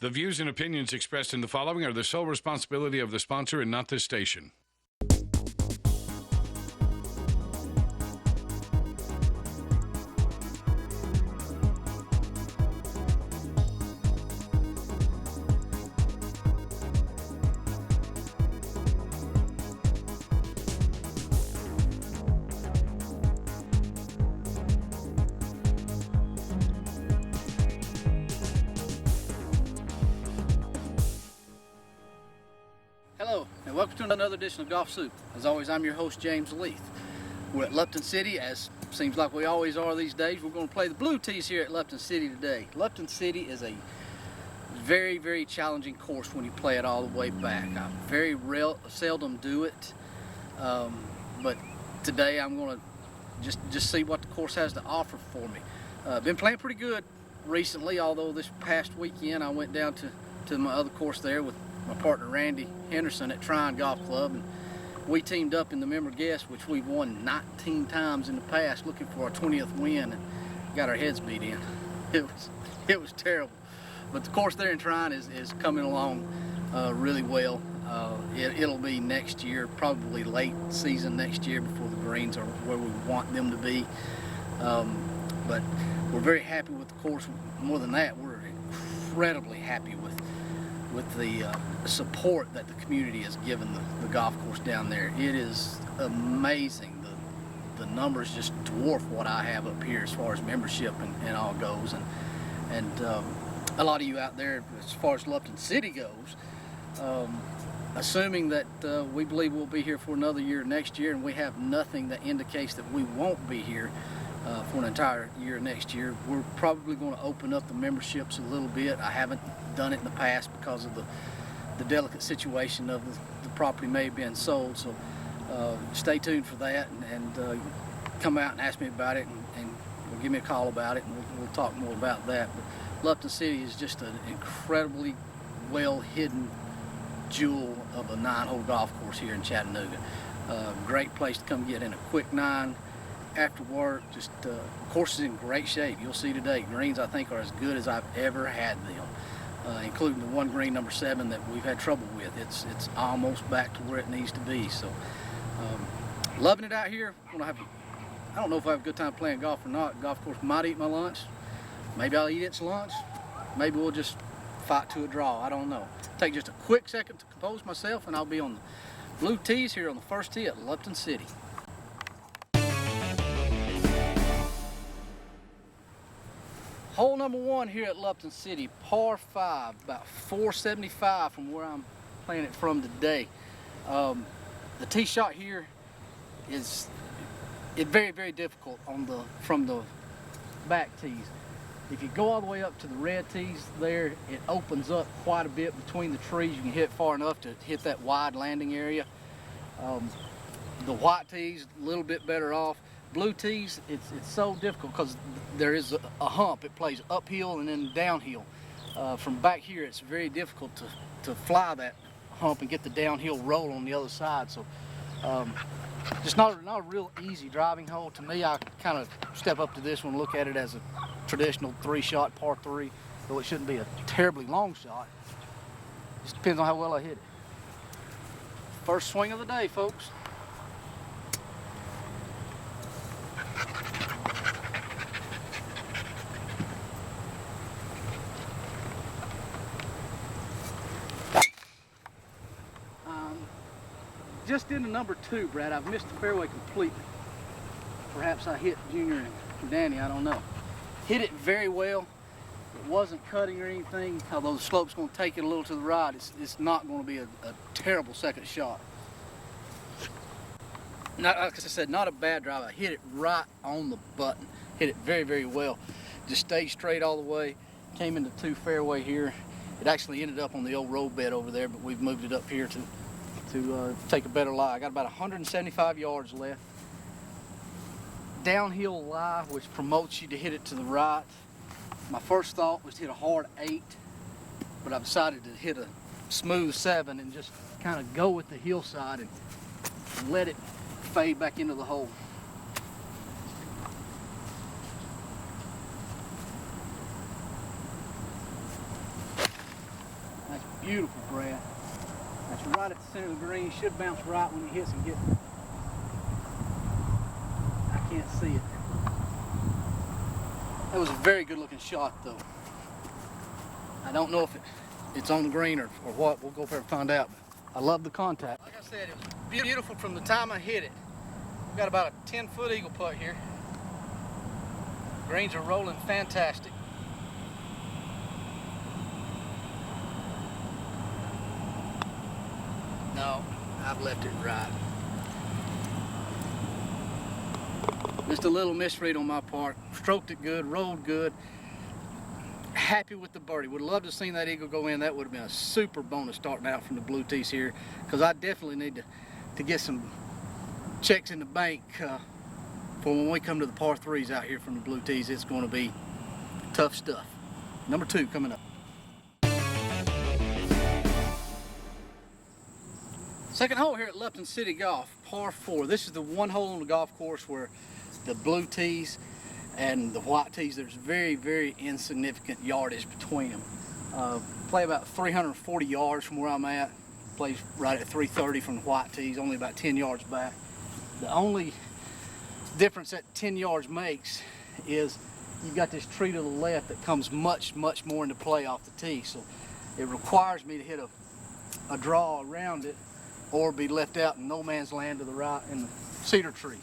The views and opinions expressed in the following are the sole responsibility of the sponsor and not this station. Hello, and welcome to another edition of Golfsoup. As always, I'm your host, James Leith. We're at Lupton City, as seems like we always are these days. We're going to play the blue tees here at Lupton City today. Lupton City is a very, very challenging course when you play it all the way back. I very seldom do it, but today I'm going to just see what the course has to offer for me. Been playing pretty good recently, although this past weekend I went down to my other course there with my partner Randy Henderson at Trine Golf Club, and we teamed up in the member guest, which we've won 19 times in the past, looking for our 20th win, and got our heads beat in. It was terrible, but the course there in Trine is coming along really well. It'll be next year, probably late season next year, before the greens are where we want them to be. But we're very happy with the course. More than that, we're incredibly happy with the support that the community has given the golf course down there. It is amazing. The numbers just dwarf what I have up here as far as membership and all goes. And a lot of you out there, as far as Lupton City goes, assuming that we believe we'll be here for another year next year, and we have nothing that indicates that we won't be here for an entire year next year, we're probably going to open up the memberships a little bit. I haven't done it in the past because of the delicate situation of the property may have been sold, so stay tuned for that, and come out and ask me about it, and give me a call about it, and we'll talk more about that. But Lupton City is just an incredibly well hidden jewel of a 9-hole golf course here in Chattanooga. Great place to come get in a quick 9 after work. Just the course is in great shape. You'll see today, greens I think are as good as I've ever had them, including the one green number 7 that we've had trouble with. It's almost back to where it needs to be. So loving it out here. I don't know if I have a good time playing golf or not. Golf course might eat my lunch. Maybe I'll eat its lunch. Maybe we'll just fight to a draw. I don't know. Take just a quick second to compose myself, and I'll be on the blue tees here on the first tee at Lupton City. Hole number 1 here at Lupton City, par 5, about 475 from where I'm playing it from today. The tee shot here is very, very difficult from the back tees. If you go all the way up to the red tees there, it opens up quite a bit between the trees. You can hit far enough to hit that wide landing area. The white tees, a little bit better off. Blue tees, it's so difficult because there is a hump. It plays uphill and then downhill. From back here, it's very difficult to fly that hump and get the downhill roll on the other side. So just not a real easy driving hole. To me, I kind of step up to this one, look at it as a traditional 3-shot par 3, though it shouldn't be a terribly long shot. Just depends on how well I hit it. First swing of the day, folks. Just into number 2, Brad. I've missed the fairway completely. Perhaps I hit Junior and Danny, I don't know. Hit it very well. It wasn't cutting or anything, although the slope's going to take it a little to the right. It's not going to be a terrible second shot. Like I said, not a bad drive. I hit it right on the button. Hit it very, very well. Just stayed straight all the way. Came into 2 fairway here. It actually ended up on the old road bed over there, but we've moved it up here to take a better lie. I got about 175 yards left. Downhill lie, which promotes you to hit it to the right. My first thought was to hit a hard 8, but I decided to hit a smooth 7 and just kind of go with the hillside and let it fade back into the hole. Beautiful, Brad. That's right at the center of the green. Should bounce right when it hits and get. I can't see it. That was a very good looking shot though. I don't know if it's on the green or what. We'll go over and find out. But I love the contact. Like I said, it was beautiful from the time I hit it. We've got about a 10-foot eagle putt here. Greens are rolling fantastic. No, I've left it right. Just a little misread on my part. Stroked it good, rolled good. Happy with the birdie. Would love to have seen that eagle go in. That would have been a super bonus starting out from the blue tees here, because I definitely need to get some checks in the bank for when we come to the par threes out here from the blue tees. It's going to be tough stuff. Number 2 coming up. Second hole here at Lupton City Golf, par 4. This is the one hole on the golf course where the blue tees and the white tees, there's very, very insignificant yardage between them. Play about 340 yards from where I'm at. Plays right at 330 from the white tees, only about 10 yards back. The only difference that 10 yards makes is you've got this tree to the left that comes much, much more into play off the tee. So it requires me to hit a draw around it, or be left out in no man's land to the right in the cedar trees.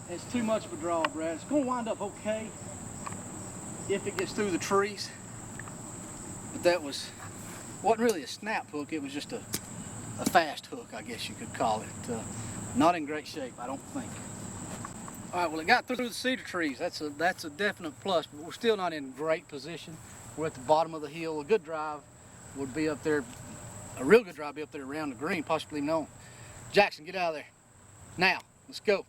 It's too much of a draw, Brad. It's going to wind up okay if it gets through the trees. But that wasn't really a snap hook. It was just a fast hook, I guess you could call it. Not in great shape, I don't think. All right, well, it got through the cedar trees. That's a definite plus, but we're still not in great position. We're at the bottom of the hill. A good drive would be up there. A real good drive would be up there around the green, possibly no. Jackson, get out of there. Now, let's go.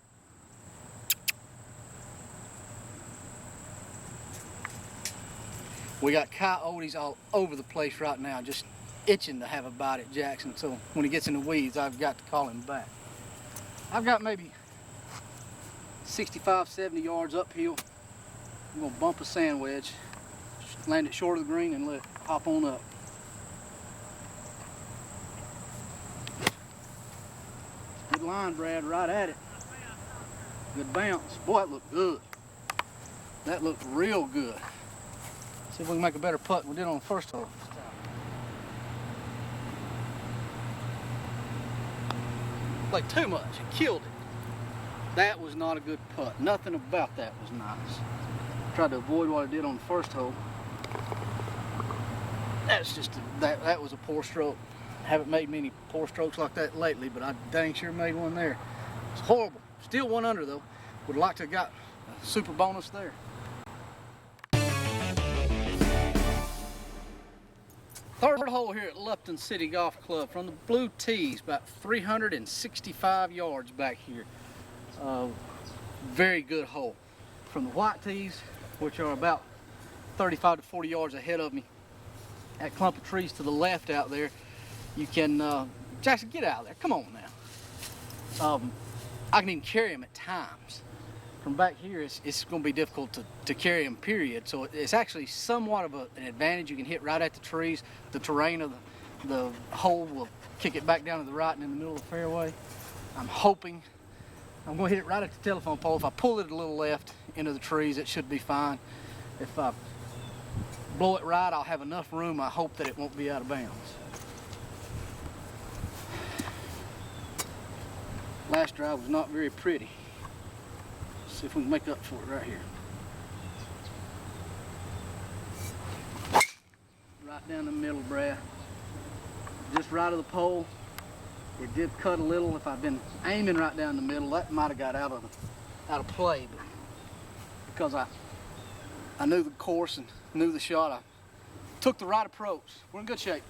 We got coyotes all over the place right now, just itching to have a bite at Jackson. So when he gets in the weeds, I've got to call him back. I've got maybe 65, 70 yards uphill. I'm gonna bump a sand wedge, land it short of the green and let it hop on up. Good line, Brad, right at it. Good bounce. Boy, that looked good. That looked real good. See if we can make a better putt than we did on the first hole. Played too much and killed it. That was not a good putt. Nothing about that was nice. Tried to avoid what I did on the first hole. That's just that was a poor stroke. Haven't made many poor strokes like that lately, but I dang sure made one there. It's horrible. Still 1 under though. Would like to have got a super bonus there. Third hole here at Lupton City Golf Club from the blue tees, about 365 yards back here. Very good hole. From the white tees, which are about 35 to 40 yards ahead of me, that clump of trees to the left out there, you can, Jackson, get out of there, come on now. I can even carry him at times. From back here, it's going to be difficult to carry him, period. So it's actually somewhat of an advantage. You can hit right at the trees. The terrain of the hole will kick it back down to the right and in the middle of the fairway. I'm hoping I'm going to hit it right at the telephone pole. If I pull it a little left into the trees, it should be fine. If I blow it right, I'll have enough room. I hope that it won't be out of bounds. Last drive was not very pretty. See if we can make up for it right here. Right down the middle, Brad. Just right of the pole. It did cut a little. If I'd been aiming right down the middle, that might have got out of play. But because I knew the course and knew the shot, I took the right approach. We're in good shape.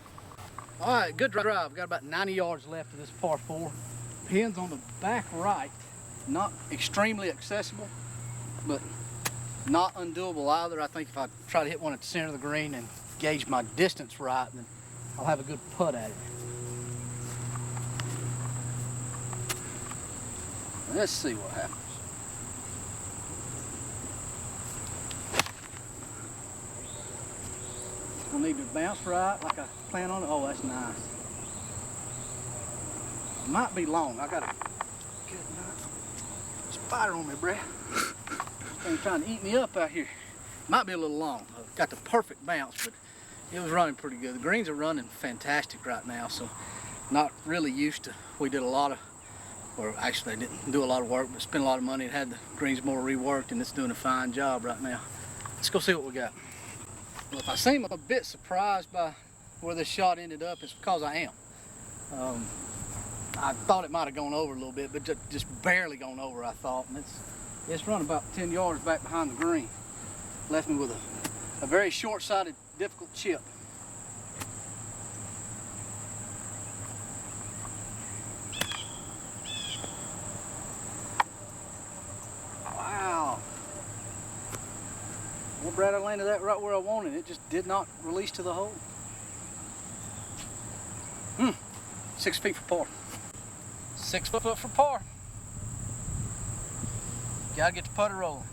All right, good drive. Got about 90 yards left of this par 4. Pins on the back right. Not extremely accessible, but not undoable either. I think if I try to hit one at the center of the green and gauge my distance right, then I'll have a good putt at it. Let's see what happens. It's gonna need to bounce right like I plan on it. Oh, that's nice. It might be long. I got a spider on me, bruh. Thing trying to eat me up out here. Might be a little long. Got the perfect bounce, but it was running pretty good. The greens are running fantastic right now, so not really used to. We did a lot of, or actually they didn't do a lot of work, but spent a lot of money and had the greens more reworked, and it's doing a fine job right now. Let's go see what we got. Well, if I seem a bit surprised by where this shot ended up, it's because I am. I thought it might have gone over a little bit, but just barely gone over, I thought. And it's run about 10 yards back behind the green. Left me with a very short-sighted, difficult chip. Wow. Well, Brad, I landed that right where I wanted. It just did not release to the hole. 6 feet for par. 6 foot for par. Gotta get the putter rolling.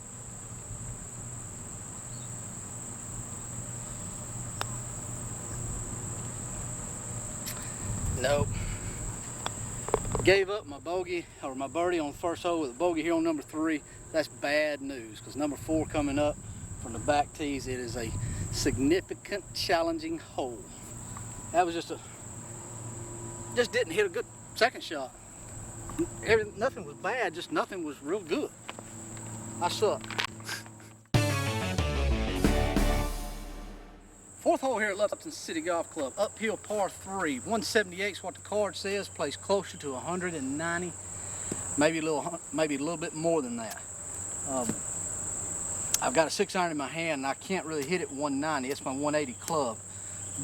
Nope. Gave up my bogey, or my birdie on the first hole with a bogey here on number 3. That's bad news, because number 4 coming up from the back tees, it is a significant, challenging hole. That was just didn't hit a good second shot. Nothing was bad, just nothing was real good. I suck. 4th hole here at Lupton City Golf Club. Uphill par 3. 178 is what the card says. Plays closer to 190. Maybe a little bit more than that. I've got a 6-iron in my hand, and I can't really hit it 190. It's my 180 club,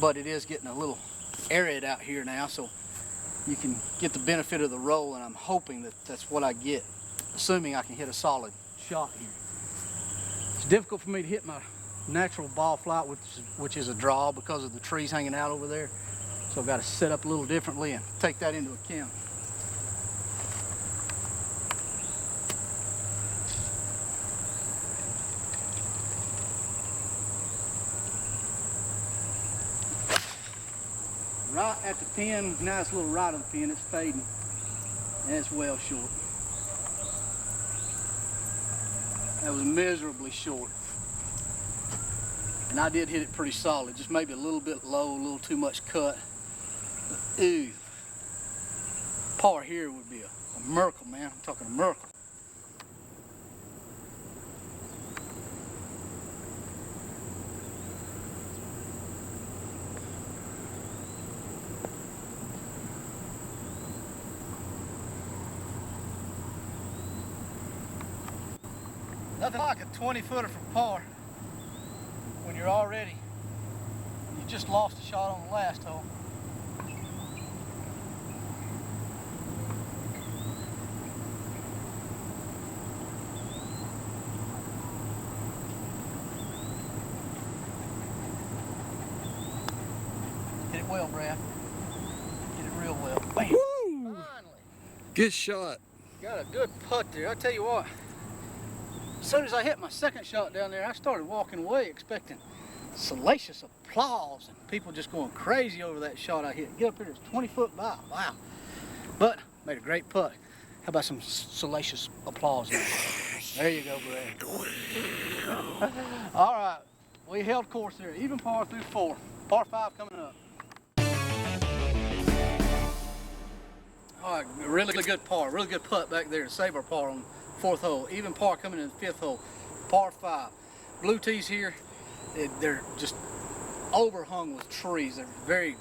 but it is getting a little arid out here now, so you can get the benefit of the roll, and I'm hoping that that's what I get, assuming I can hit a solid shot here. It's difficult for me to hit my natural ball flight, which is a draw because of the trees hanging out over there. So I've got to set up a little differently and take that into account. Right at the pin, nice little right of the pin, it's fading, and it's well short. That was miserably short. And I did hit it pretty solid, just maybe a little bit low, a little too much cut. But ooh, par here would be a miracle, man. I'm talking a miracle. Nothing like a 20-footer for par when you're already, you just lost a shot on the last hole. Hit it well, Brad. Hit it real well. Bam. Woo! Finally. Good shot. Got a good putt there. I tell you what, as soon as I hit my second shot down there, I started walking away expecting salacious applause and people just going crazy over that shot I hit. Get up here, it's 20 foot by. Wow. But made a great putt. How about some salacious applause? There you go, Brad. All right, we held course there. Even par through 4. Par 5 coming up. All right, really good par, really good putt back there to save our par on 4th hole. Even par coming in the 5th hole. Par 5. Blue tees here, they're just overhung with trees. There's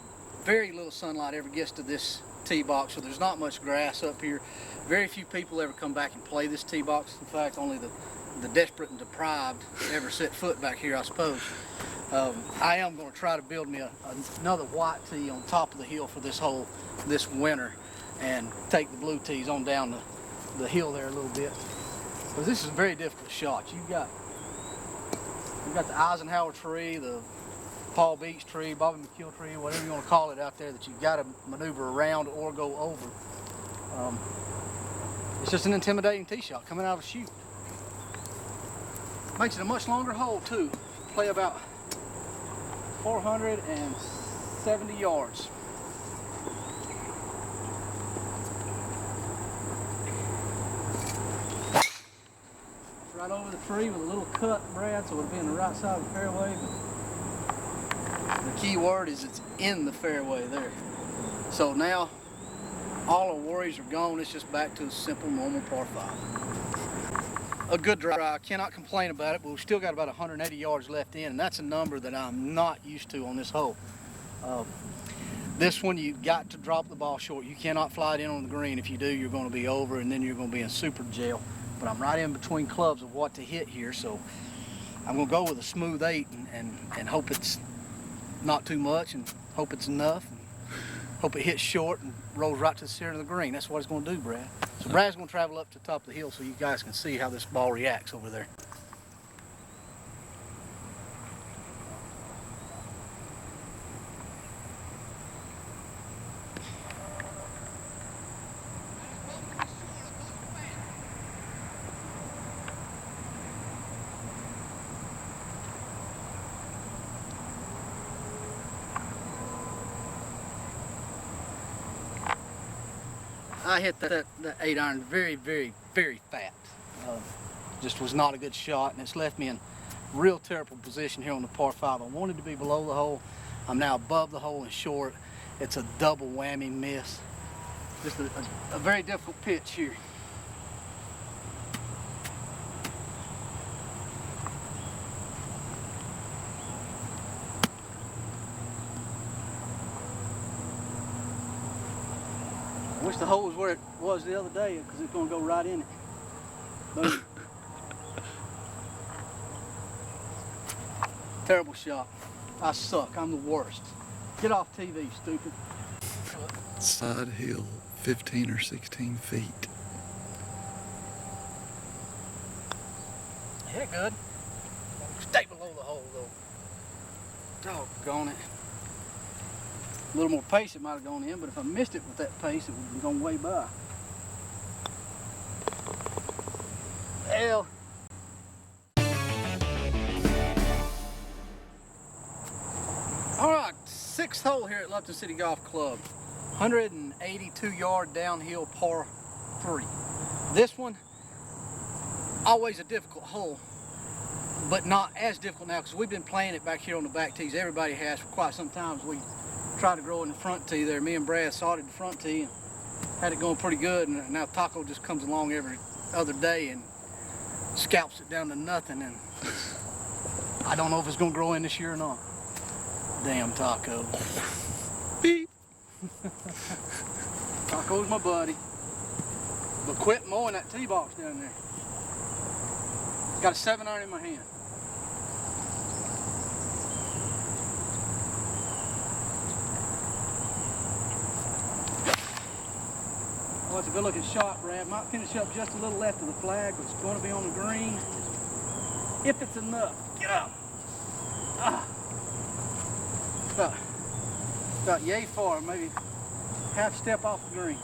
very little sunlight ever gets to this tee box, so there's not much grass up here. Very few people ever come back and play this tee box. In fact, only the desperate and deprived ever set foot back here, I suppose. I am going to try to build me another white tee on top of the hill for this hole this winter and take the blue tees on down the hill there a little bit. But this is a very difficult shot. You've got the Eisenhower tree, the Paul Beach tree, Bobby McKill tree, whatever you want to call it out there that you've got to maneuver around or go over. It's just an intimidating tee shot coming out of a chute. Makes it a much longer hole too. Play about 470 yards. It's right over the tree with a little cut, Brad, so it'll be on the right side of the fairway. But the key word is it's in the fairway there. So now all our worries are gone. It's just back to a simple, normal par 5. A good drive. Cannot complain about it, but we've still got about 180 yards left in, and that's a number that I'm not used to on this hole. This one, you got to drop the ball short. You cannot fly it in on the green. If you do, you're going to be over, and then you're going to be in super jail. But I'm right in between clubs of what to hit here, so I'm going to go with a smooth 8 and hope it's not too much, and hope it's enough, and hope it hits short and rolls right to the center of the green. That's what it's going to do, Brad. So Brad's going to travel up to the top of the hill so you guys can see how this ball reacts over there. I hit that 8 iron very, very, very fat. Just was not a good shot, and it's left me in real terrible position here on the par 5. I wanted to be below the hole. I'm now above the hole and short. It's a double whammy miss. Just a very difficult pitch here. I wish the hole was where it was the other day, because it's going to go right in it. Boom. Terrible shot. I suck. I'm the worst. Get off TV, stupid. Side hill, 15 or 16 feet. Hit it good. Stay below the hole, though. Doggone it. A little more pace, it might have gone in, but if I missed it with that pace, it would have gone way by. Well. All right, 6th hole here at Lupton City Golf Club. 182-yard downhill par 3. This one, always a difficult hole, but not as difficult now because we've been playing it back here on the back tees. Everybody has for quite some time. We tried to grow in the front tee there. Me and Brad sodded the front tee and had it going pretty good, and now Taco just comes along every other day and scalps it down to nothing, and I don't know if it's going to grow in this year or not. Damn Taco. Beep. Taco's my buddy. But quit mowing that tee box down there. Got a 7 iron in my hand. Well, it's a good looking shot, Brad. Might finish up just a little left of the flag, but it's going to be on the green. If it's enough. Get up! Ah. About yay far, maybe half step off the green.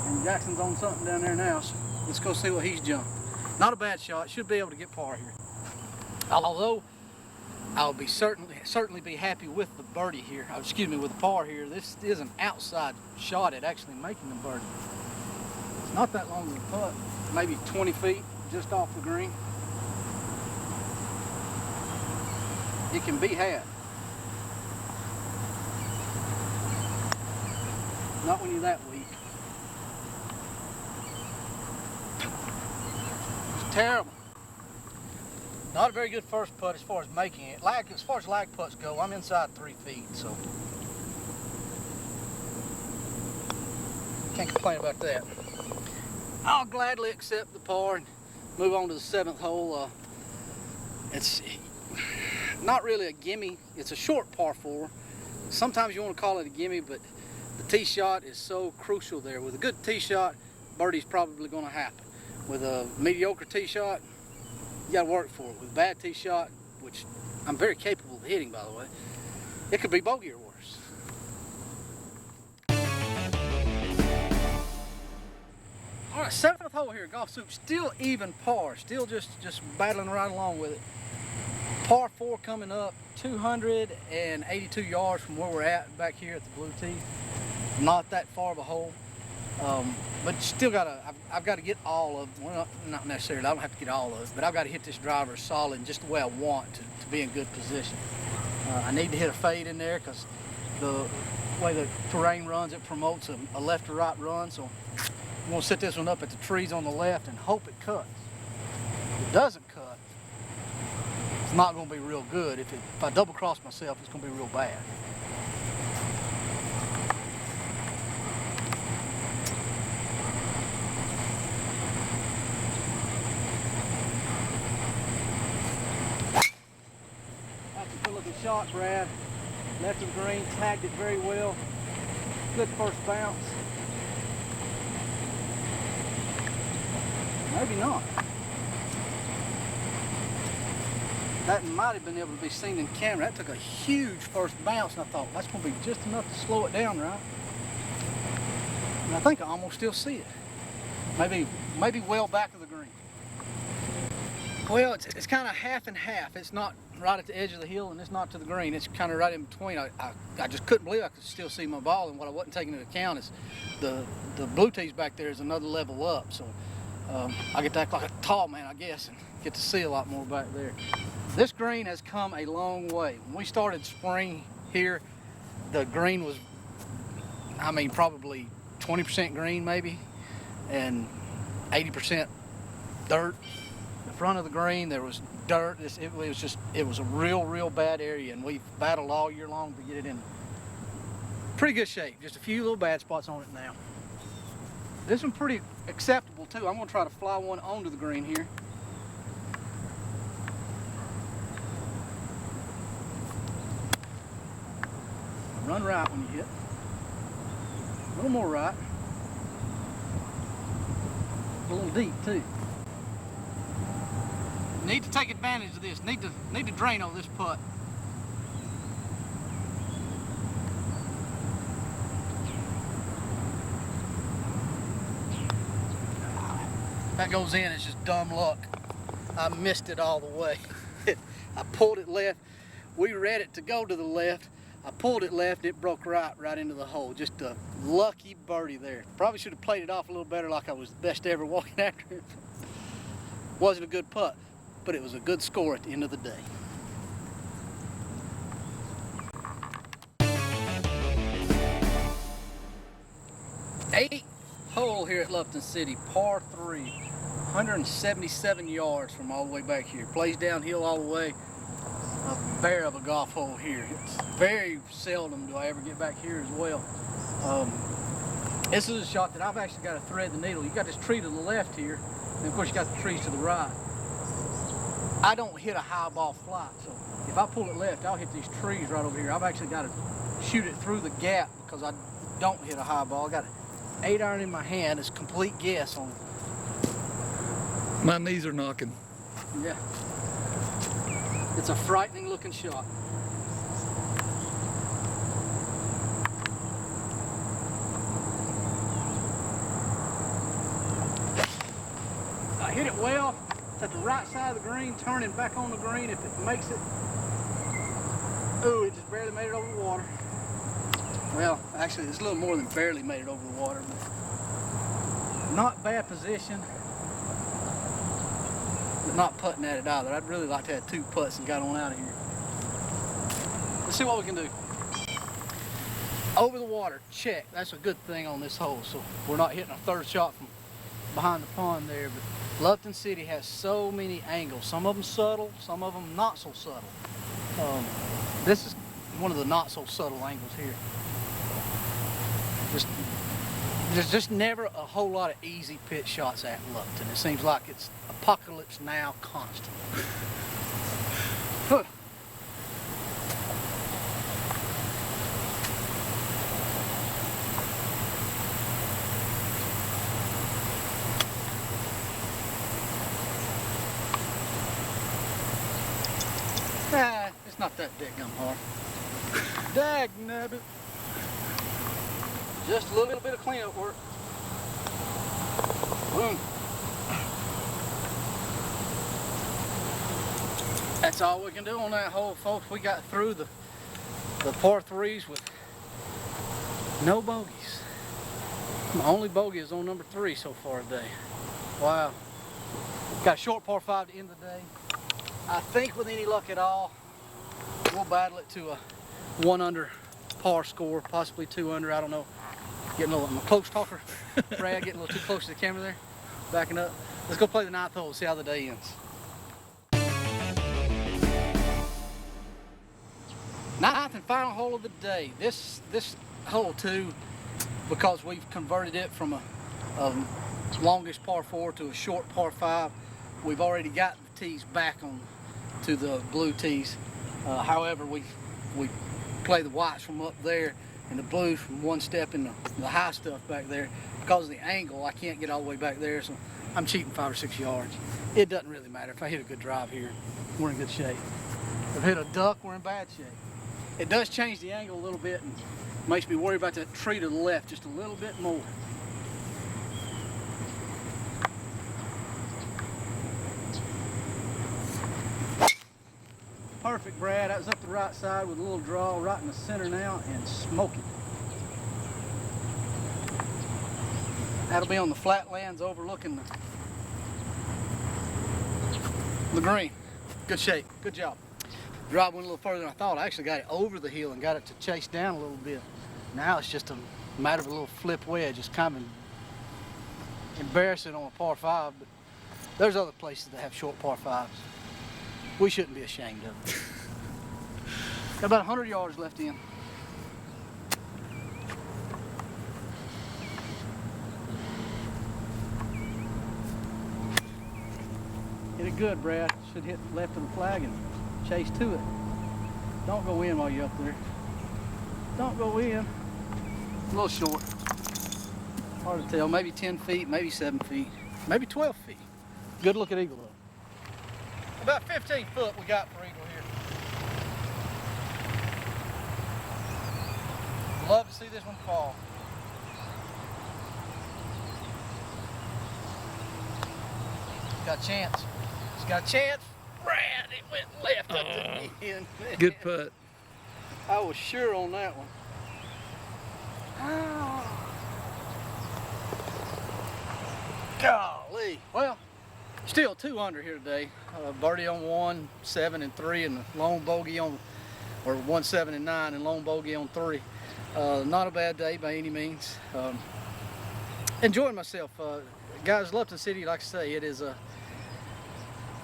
And Jackson's on something down there now, so let's go see what he's jumped. Not a bad shot. Should be able to get par here. Although I'll be certainly be happy with the birdie here. Excuse me, with the par here. This is an outside shot at actually making the birdie. It's not that long of a putt, maybe 20 feet just off the green. It can be had. Not when you're that weak. It's terrible. Not a very good first putt as far as making it. As far as lag putts go, I'm inside 3 feet, so can't complain about that. I'll gladly accept the par and move on to the 7th hole. It's not really a gimme. It's a short par 4. Sometimes you want to call it a gimme, but the tee shot is so crucial there. With a good tee shot, birdie's probably going to happen. With a mediocre tee shot, you got to work for it. With a bad tee shot, which I'm very capable of hitting, by the way, it could be bogey or worse. hole here, Golfsoup, still even par, still just battling right along with it. Par 4 coming up, 282 yards from where we're at back here at the Blue Tee. Not that far of a hole, but still I've got to get all of, well, not necessarily, I don't have to get all of it, but I've got to hit this driver solid just the way I want to be in good position. I need to hit a fade in there because the way the terrain runs, it promotes a left to right run, so I'm going to set this one up at the trees on the left and hope it cuts. If it doesn't cut, it's not going to be real good. If I double cross myself, it's going to be real bad. That's a good looking shot, Brad. Left of the green, tagged it very well. Good first bounce. Maybe not. That might have been able to be seen in camera. That took a huge first bounce, and I thought that's going to be just enough to slow it down, right? And I think I almost still see it. Maybe well back of the green. Well, it's kind of half and half. It's not right at the edge of the hill, and it's not to the green. It's kind of right in between. I just couldn't believe I could still see my ball, and what I wasn't taking into account is the blue tees back there is another level up. So I get to act like a tall man, I guess, and get to see a lot more back there. This green has come a long way. When we started spring here, the green was, I mean, probably 20% green maybe, and 80% dirt. The front of the green, there was dirt. It was a real bad area, and we've battled all year long to get it in pretty good shape. Just a few little bad spots on it now. This one's pretty acceptable too. I'm gonna try to fly one onto the green here. Run right when you hit. A little more right. A little deep too. Need to take advantage of this. Need to drain on this putt. That goes in, it's just dumb luck. I missed it all the way. I pulled it left. We read it to go to the left. I pulled it left, it broke right into the hole. Just a lucky birdie there. Probably should have played it off a little better like I was the best ever walking after it. Wasn't a good putt, but it was a good score at the end of the day. Eighth hole here at Lupton City, par 3, 177 yards from all the way back here. Plays downhill all the way. A bear of a golf hole here. It's very seldom do I ever get back here as well. This is a shot that I've actually got to thread the needle. You got this tree to the left here, and of course you got the trees to the right. I don't hit a high ball flight, so if I pull it left, I'll hit these trees right over here. I've actually got to shoot it through the gap because I don't hit a high ball. I got an 8-iron in my hand. It's a complete guess on it. My knees are knocking. Yeah. It's a frightening looking shot. I hit it well. It's at the right side of the green, turning back on the green if it makes it. Ooh, it just barely made it over the water. Well, actually, it's a little more than barely made it over the water, but not bad position. But not putting at it either. I'd really like to have 2 putts and got on out of here. Let's see what we can do. Over the water, check. That's a good thing on this hole, so we're not hitting a third shot from behind the pond there. But Lupton City has so many angles. Some of them subtle, some of them not so subtle. This is one of the not so subtle angles here. There's just never a whole lot of easy pitch shots at Lupton. It seems like it's apocalypse now constant. Huh. It's not that daggum hard. Dagnabbit. Just a little bit of cleanup work. Boom. That's all we can do on that hole, folks. We got through the par threes with no bogeys. My only bogey is on number 3 so far today. Wow. Got a short par 5 to end the day. I think with any luck at all, we'll battle it to a 1 under par score, possibly 2 under. I don't know. Getting a little, I'm a close talker. Brad, getting a little too close to the camera there. Backing up. Let's go play the 9th hole, see how the day ends. 9th and final hole of the day. This hole too, because we've converted it from a longest par 4 to a short par 5. We've already got the tees back on to the blue tees. However, we play the whites from up there and the blues from one step in the high stuff back there. Because of the angle, I can't get all the way back there, so I'm cheating 5 or 6 yards. It doesn't really matter. If I hit a good drive here, we're in good shape. If I hit a duck, we're in bad shape. It does change the angle a little bit and makes me worry about that tree to the left just a little bit more. Perfect, Brad. That was up the right side with a little draw right in the center now and smoking. That'll be on the flatlands overlooking the green. Good shape. Good job. Drive went a little further than I thought. I actually got it over the hill and got it to chase down a little bit. Now it's just a matter of a little flip wedge. It's kind of embarrassing on a par 5, but there's other places that have short par 5s. We shouldn't be ashamed of it. Got about 100 yards left in. Hit it good, Brad. Should hit left of the flag and chase to it. Don't go in while you're up there. Don't go in. A little short. Hard to tell. Maybe 10 feet, maybe 7 feet, maybe 12 feet. Good look at eagle though. About 15 foot we got for eagle here. Love to see this one fall. Got a chance. It's got a chance. Brad, it went left up to the end. Good putt. I was sure on that one. Golly. Well, still 2 under here today. Birdie on 1, 7 and 3, and the lone bogey on, or 1, 7 and 9, and lone bogey on 3. Not a bad day by any means. Enjoying myself. Guys, Lupton City, like I say, it's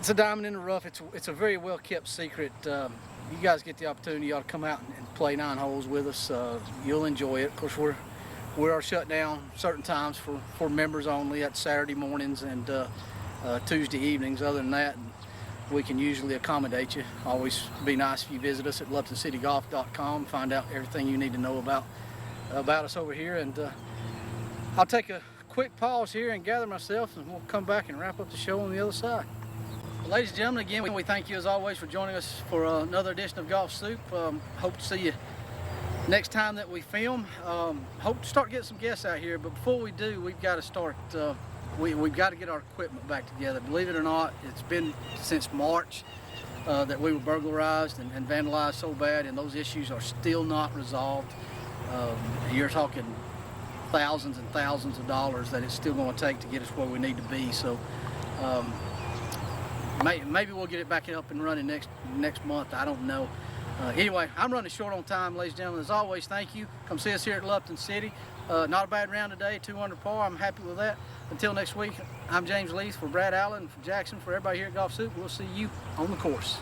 a diamond in the rough. It's a very well kept secret. You guys get the opportunity, you ought to come out and play 9 holes with us. You'll enjoy it. Of course, we are shut down certain times for members only. That's Saturday mornings and Tuesday evenings. Other than that, we can usually accommodate you. Always be nice if you visit us at LuptonCityGolf.com. Find out everything you need to know about us over here. And I'll take a quick pause here and gather myself, and we'll come back and wrap up the show on the other side. Ladies and gentlemen, again, we thank you as always for joining us for another edition of Golfsoup. Hope to see you next time that we film. Hope to start getting some guests out here, but before we do, we've got to start, we've got to get our equipment back together. Believe it or not, it's been since March that we were burglarized and vandalized so bad, and those issues are still not resolved. You're talking thousands and thousands of dollars that it's still going to take to get us where we need to be. So maybe we'll get it back up and running next month. I don't know. Anyway, I'm running short on time, ladies and gentlemen. As always, thank you. Come see us here at Lupton City. Not a bad round today, 2 under par. I'm happy with that. Until next week, I'm James Leith for Brad Allen, for Jackson, for everybody here at Golfsoup. We'll see you on the course.